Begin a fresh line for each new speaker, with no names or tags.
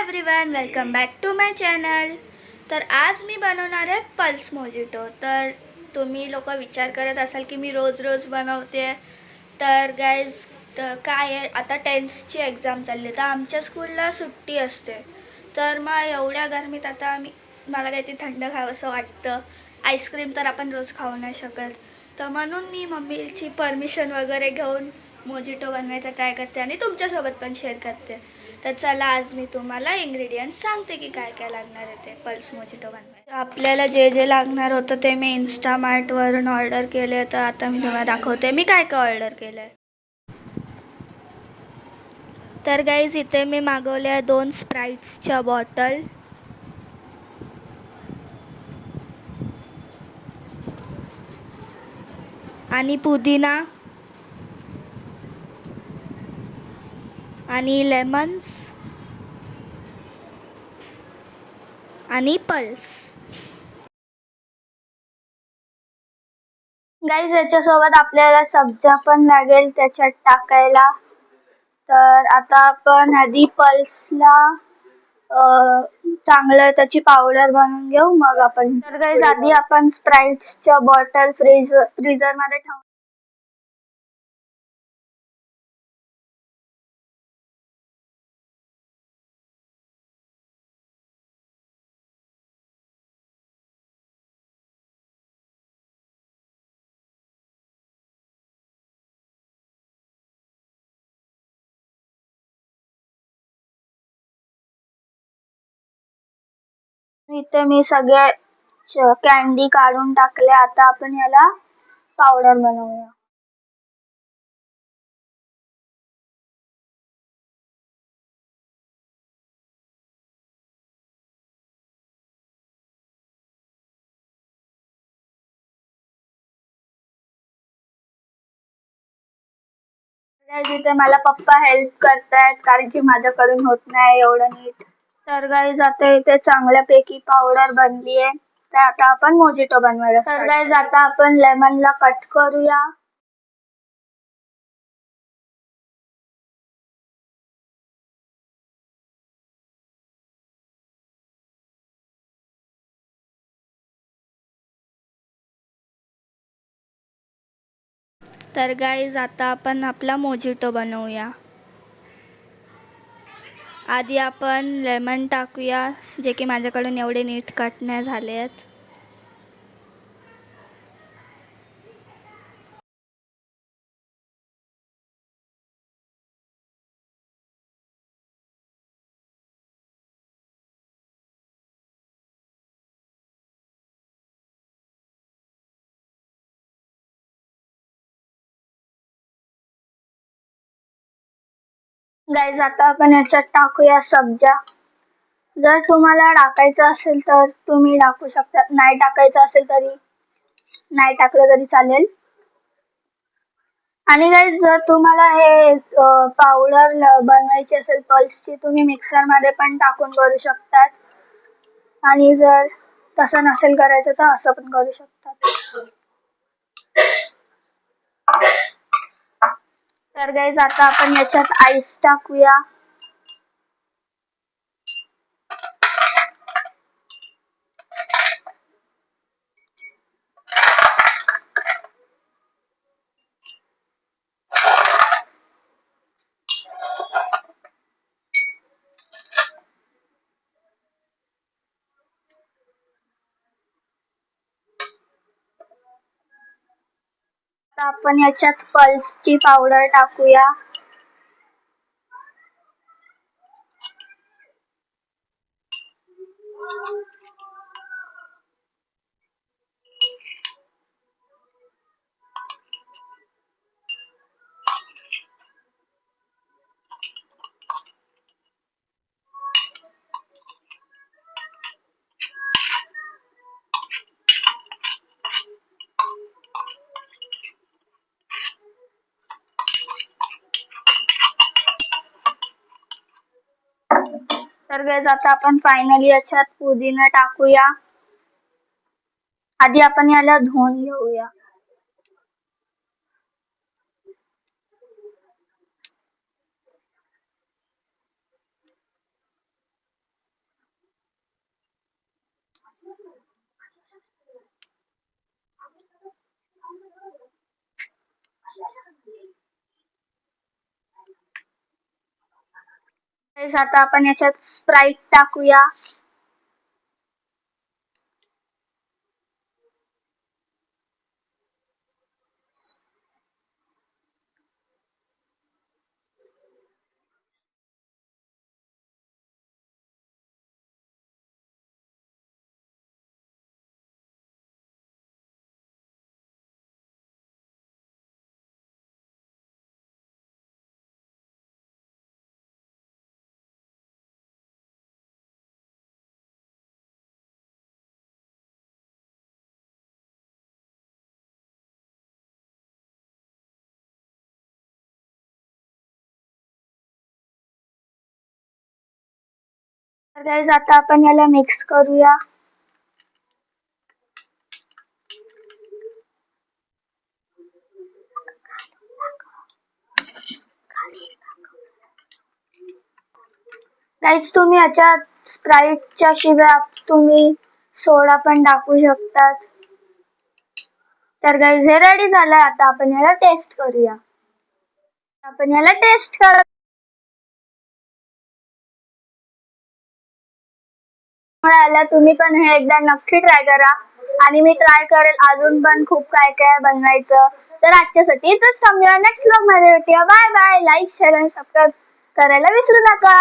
Everyone, welcome back to my channel. तर आज मी बनवणार आहे पल्स मोजिटो. तर तुम्ही लोक विचार करत असाल की मी रोज रोज बनवते. तर गाईज, काय आहे, आता 10thची एक्झाम चालली, तर आमच्या स्कूलला सुट्टी असते. तर मग एवढ्या गरमीत आता मला काहीतरी थंड खावंसं वाटतं. आईस्क्रीम तर आपण रोज खाऊ नाही शकत. तर म्हणून मी मम्मीची परमिशन वगैरे घेऊन मोजिटो बनवायचा ट्राय करते आणि तुमच्यासोबत पण शेअर करते. तर चला, आज मी तुम्हाला इंग्रेडियंट्स सांगते की काय काय लागणार आहे ते पल्स मोजिटो बनवायला. आपल्याला जे जे लागणार होतं ते मी इन्स्टामार्टवरून ऑर्डर केले. तर आता मी तुम्हाला दाखवते मी काय काय ऑर्डर केलं आहे. तर गाईज, इथे मी मागवल्या 2 स्प्राईट्सच्या बॉटल, आणि पुदिना आणि लेमन्स आणि पल्स. गाईज, याच्यासोबत आपल्याला सब्जा पण लागेल त्याच्यात टाकायला. तर आता आपण आधी पल्सला चांगलं त्याची पावडर बनवून घेऊ, मग आपण. तर गाईज, आधी आपण स्प्राइट्सच्या बॉटल फ्रीजरमध्ये ठेवू. इथे मी सगळे कॅन्डी काढून टाकले. आता आपण याला पावडर बनवूया. इथे मला पप्पा हेल्प करतायत कारण की माझ्याकडून होत नाही एवढं नीट. तर गाईज, आता इथे चांगल्यापैकी पावडर बनली आहे. तर आता आपण मोजिटो बनवायला. तर गाईज, आता आपण लेमनला कट करूया. तर गाईज, आता आपण आपला मोजिटो बनवूया. आधी आपण लेमन टाकूया, जे की माझ्याकडून एवढे नीट कट नाही झाले आहेत. गाईज, आता आपण याच्यात टाकूया सब्जा. जर तुम्हाला टाकायचं असेल तर तुम्ही टाकू शकता, नाही टाकायचं असेल तरी नाही टाकलं तरी चालेल. आणि गाईज, जर तुम्हाला हे पावडर बनवायची असेल पल्सची, तुम्ही मिक्सरमध्ये पण टाकून करू शकतात. आणि जर तसं नसेल करायचं तर असं पण करू शकतात. तर गाईज, आता आपण याच्यात आईस टाकूया. आता आपण याच्यात पल्सची पावडर टाकूया. तर गाईज, आता आपण फायनली याच्यात पुदिना टाकूया. आधी आपण याला धुवून घेऊया. गाईस आता आपण याच्यात स्प्राईट टाकूया. तर गाईस आता आपण याला मिक्स करूया. गाईस तुम्ही याच्यात स्प्राईटच्या शिवाय तुम्ही सोडा पण टाकू शकतात. तर गाईस हे रेडी झालंय. आता आपण याला टेस्ट करूया. आपण याला टेस्ट कर आला तुम्ही पण हे एकदा नक्की ट्राय करा आणि मी ट्राय करेल अजून पण खूप काय काय बनवायचं. तर आजच्यासाठी इथंच थांबूया. नेक्स्ट व्लॉग मध्ये भेटूया. Bye bye. लाईक शेअर आणि सबस्क्राईब करायला विसरू नका.